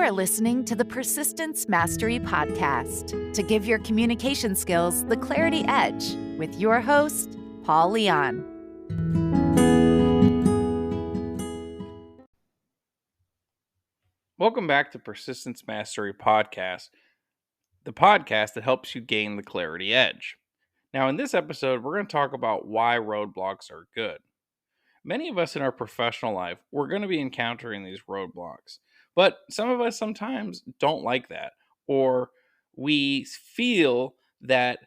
You're listening to the Persistence Mastery Podcast to give your communication skills the clarity edge with your host, Paul Leon. Welcome back to Persistence Mastery Podcast, the podcast that helps you gain the clarity edge. Now, in this episode, we're going to talk about why roadblocks are good. Many of us in our professional life, we're going to be encountering these roadblocks, but some of us sometimes don't like that, or we feel that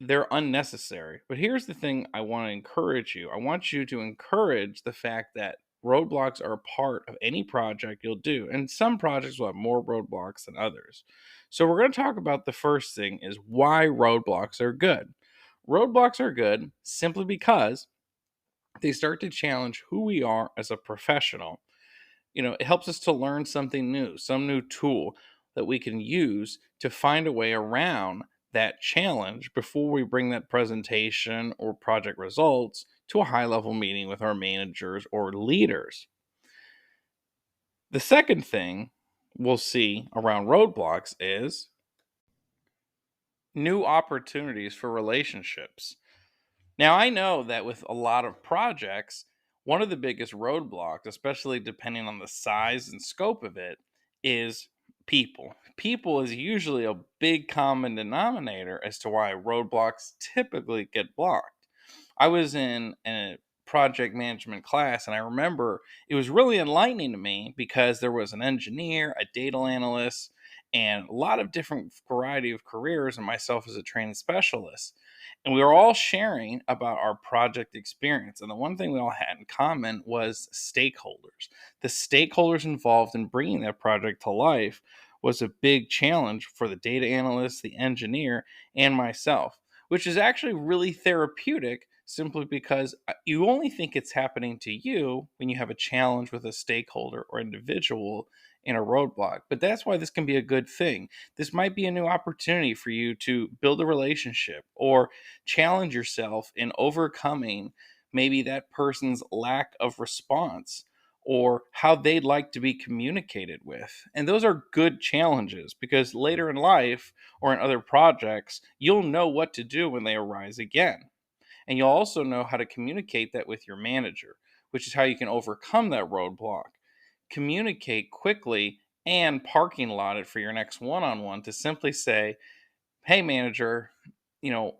they're unnecessary. But here's the thing I want to encourage you. I want you to encourage the fact that roadblocks are a part of any project you'll do. And some projects will have more roadblocks than others. So we're going to talk about the first thing is why roadblocks are good. Roadblocks are good simply because they start to challenge who we are as a professional. It helps us to learn something new, some new tool that we can use to find a way around that challenge before we bring that presentation or project results to a high level meeting with our managers or leaders. The second thing we'll see around roadblocks is new opportunities for relationships. Now, I know that with a lot of projects, one of the biggest roadblocks, especially depending on the size and scope of it, is people. People is usually a big common denominator as to why roadblocks typically get blocked. I was in a project management class, and I remember it was really enlightening to me because there was an engineer, a data analyst, and a lot of different variety of careers, and myself as a training specialist. And we were all sharing about our project experience. And the one thing we all had in common was stakeholders. The stakeholders involved in bringing that project to life was a big challenge for the data analyst, the engineer, and myself, which is actually really therapeutic simply because you only think it's happening to you when you have a challenge with a stakeholder or individual in a roadblock. But that's why this can be a good thing. This might be a new opportunity for you to build a relationship or challenge yourself in overcoming maybe that person's lack of response or how they'd like to be communicated with. And those are good challenges because later in life or in other projects, you'll know what to do when they arise again. And you'll also know how to communicate that with your manager, which is how you can overcome that roadblock. Communicate quickly and parking lot it for your next one-on-one to simply say, hey, manager,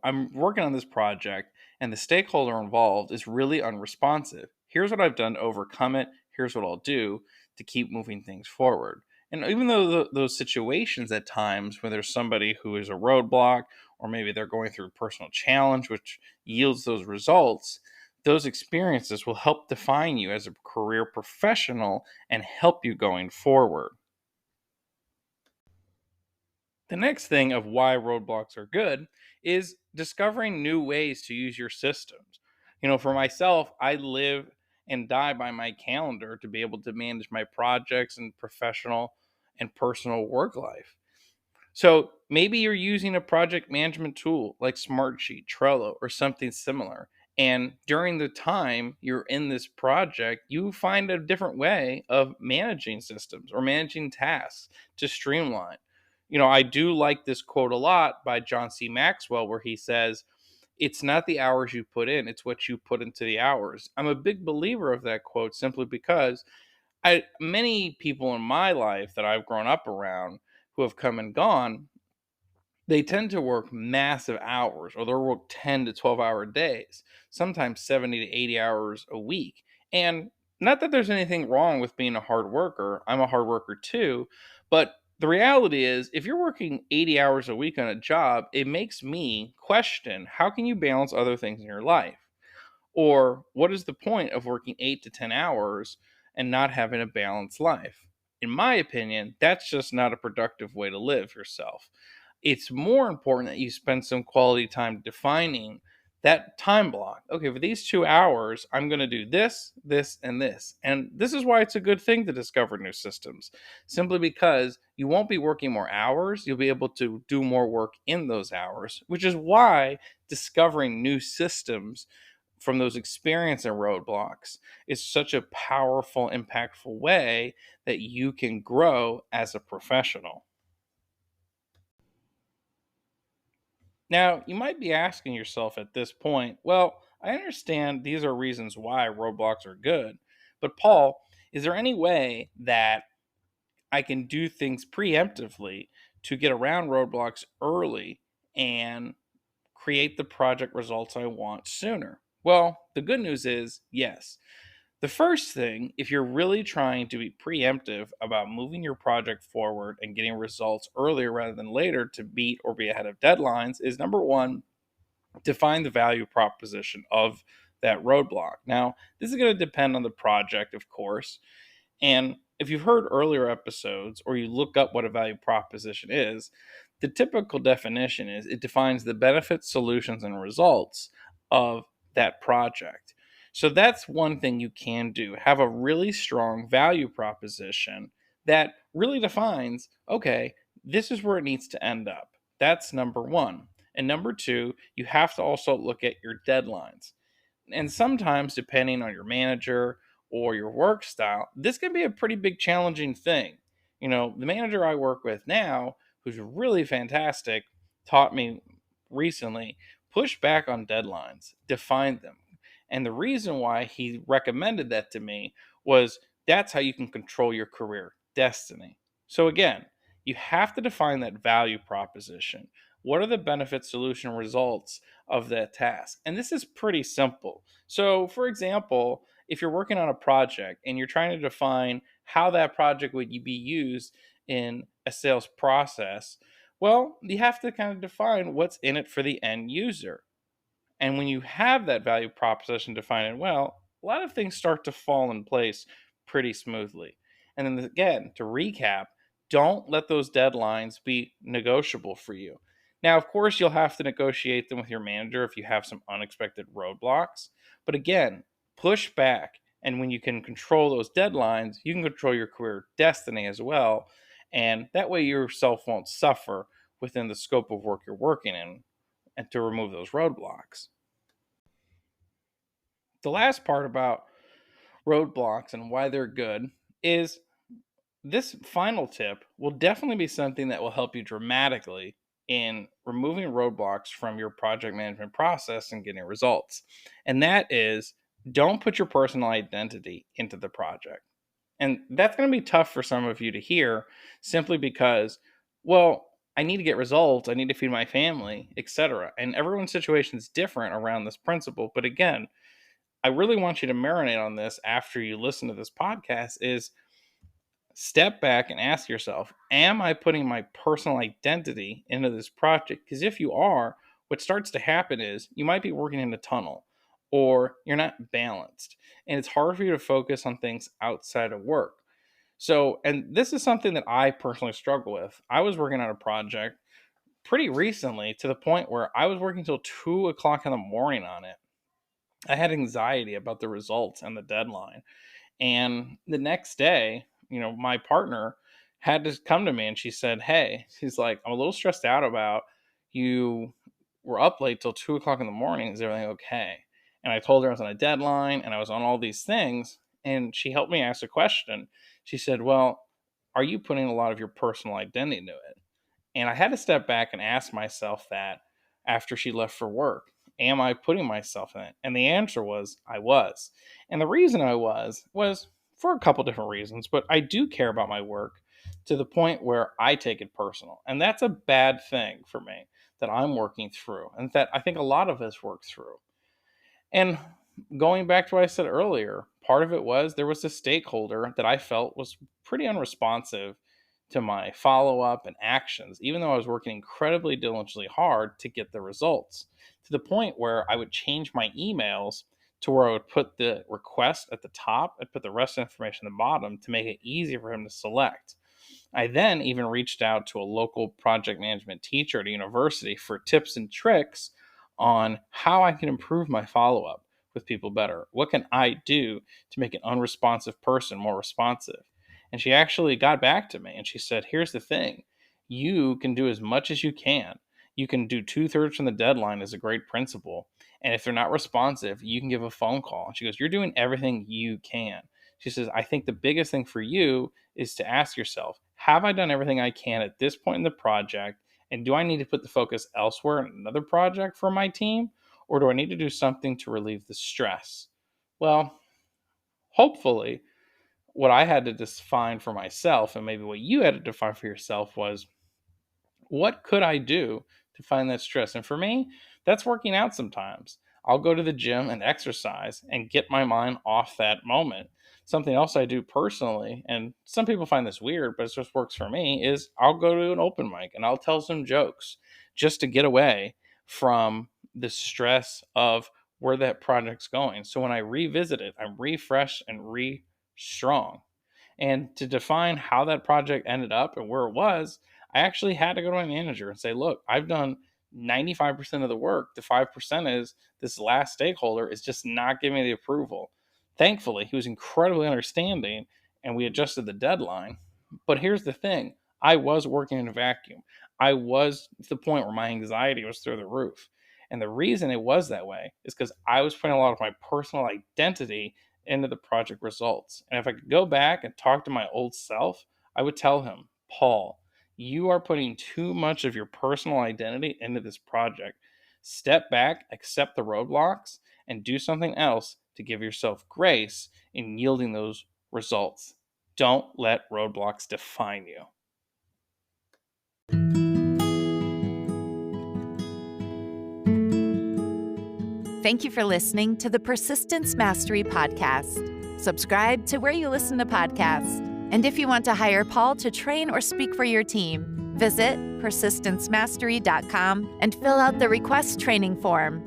I'm working on this project and the stakeholder involved is really unresponsive. Here's what I've done to overcome it. Here's what I'll do to keep moving things forward. And even though those situations at times where there's somebody who is a roadblock or maybe they're going through a personal challenge which yields those results, those experiences will help define you as a career professional and help you going forward. The next thing of why roadblocks are good is discovering new ways to use your systems. For myself, I live and die by my calendar to be able to manage my projects and professional and personal work life. So maybe you're using a project management tool like Smartsheet, Trello, or something similar. And during the time you're in this project, you find a different way of managing systems or managing tasks to streamline. I do like this quote a lot by John C. Maxwell, where he says, it's not the hours you put in, it's what you put into the hours. I'm a big believer of that quote simply because many people in my life that I've grown up around who have come and gone, they tend to work massive hours or they'll work 10 to 12 hour days, sometimes 70 to 80 hours a week. And not that there's anything wrong with being a hard worker. I'm a hard worker too. But the reality is, if you're working 80 hours a week on a job, it makes me question how can you balance other things in your life? Or what is the point of working 8 to 10 hours and not having a balanced life? In my opinion, that's just not a productive way to live yourself. It's more important that you spend some quality time defining that time block. Okay, for these 2 hours, I'm going to do this, this, and this. And this is why it's a good thing to discover new systems, simply because you won't be working more hours. You'll be able to do more work in those hours, which is why discovering new systems from those experience and roadblocks is such a powerful, impactful way that you can grow as a professional. Now, you might be asking yourself at this point, well, I understand these are reasons why roadblocks are good, but Paul, is there any way that I can do things preemptively to get around roadblocks early and create the project results I want sooner? Well, the good news is yes. The first thing, if you're really trying to be preemptive about moving your project forward and getting results earlier rather than later to beat or be ahead of deadlines, is number one, define the value proposition of that roadblock. Now, this is going to depend on the project, of course. And if you've heard earlier episodes or you look up what a value proposition is, the typical definition is it defines the benefits, solutions, and results of that project. So that's one thing you can do. Have a really strong value proposition that really defines, okay, this is where it needs to end up. That's number one. And number two, you have to also look at your deadlines. And sometimes, depending on your manager or your work style, this can be a pretty big challenging thing. The manager I work with now, who's really fantastic, taught me recently push back on deadlines, define them. And the reason why he recommended that to me was that's how you can control your career destiny. So, again, you have to define that value proposition. What are the benefit, solution, results of that task? And this is pretty simple. So, for example, if you're working on a project and you're trying to define how that project would be used in a sales process, well, you have to kind of define what's in it for the end user. And when you have that value proposition defined well, a lot of things start to fall in place pretty smoothly. And then again, to recap, don't let those deadlines be negotiable for you. Now, of course, you'll have to negotiate them with your manager if you have some unexpected roadblocks. But again, push back. And when you can control those deadlines, you can control your career destiny as well. And that way, yourself won't suffer within the scope of work you're working in and to remove those roadblocks. The last part about roadblocks and why they're good is this final tip will definitely be something that will help you dramatically in removing roadblocks from your project management process and getting results. And that is don't put your personal identity into the project. And that's going to be tough for some of you to hear simply because, well, I need to get results, I need to feed my family, etc. And everyone's situation is different around this principle. But again, I really want you to marinate on this after you listen to this podcast is step back and ask yourself, am I putting my personal identity into this project? Because if you are, what starts to happen is you might be working in a tunnel or you're not balanced. And it's hard for you to focus on things outside of work. So, and this is something that I personally struggle with. I was working on a project pretty recently to the point where I was working till 2 o'clock in the morning on it. I had anxiety about the results and the deadline. And the next day, my partner had to come to me and she said, hey, she's like, I'm a little stressed out about you were up late till 2 o'clock in the morning. Is everything okay? And I told her I was on a deadline and I was on all these things. And she helped me ask a question. She said, well, are you putting a lot of your personal identity into it? And I had to step back and ask myself that after she left for work. Am I putting myself in it? And the answer was I was. And the reason I was for a couple different reasons, but I do care about my work to the point where I take it personal. And that's a bad thing for me that I'm working through and that I think a lot of us work through. And going back to what I said earlier, part of it was there was a stakeholder that I felt was pretty unresponsive to my follow up and actions, even though I was working incredibly diligently hard to get the results, to the point where I would change my emails to where I would put the request at the top and put the rest of the information at the bottom to make it easier for him to select. I then even reached out to a local project management teacher at a university for tips and tricks on how I can improve my follow up with people better. What can I do to make an unresponsive person more responsive? And she actually got back to me and she said, here's the thing, you can do as much as you can. you can do 2/3 from the deadline is a great principle. And if they're not responsive, you can give a phone call. And she goes, you're doing everything you can. She says, I think the biggest thing for you is to ask yourself, have I done everything I can at this point in the project? And do I need to put the focus elsewhere in another project for my team? Or do I need to do something to relieve the stress? Well, hopefully, what I had to define for myself, and maybe what you had to define for yourself, was what could I do to find that stress? And for me, that's working out sometimes. I'll go to the gym and exercise and get my mind off that moment. Something else I do personally, and some people find this weird, but it just works for me, is I'll go to an open mic and I'll tell some jokes just to get away from the stress of where that project's going. So when I revisit it, I'm refreshed and strong. And to define how that project ended up and where it was, I actually had to go to my manager and say, look, I've done 95% of the work. The 5% is this last stakeholder is just not giving me the approval. Thankfully, he was incredibly understanding and we adjusted the deadline. But here's the thing, I was working in a vacuum. I was to the point where my anxiety was through the roof. And the reason it was that way is because I was putting a lot of my personal identity into the project results. And if I could go back and talk to my old self, I would tell him, Paul, you are putting too much of your personal identity into this project. Step back, accept the roadblocks, and do something else to give yourself grace in yielding those results. Don't let roadblocks define you. Thank you for listening to the Persistence Mastery Podcast. Subscribe to where you listen to podcasts. And if you want to hire Paul to train or speak for your team, visit persistencemastery.com and fill out the request training form.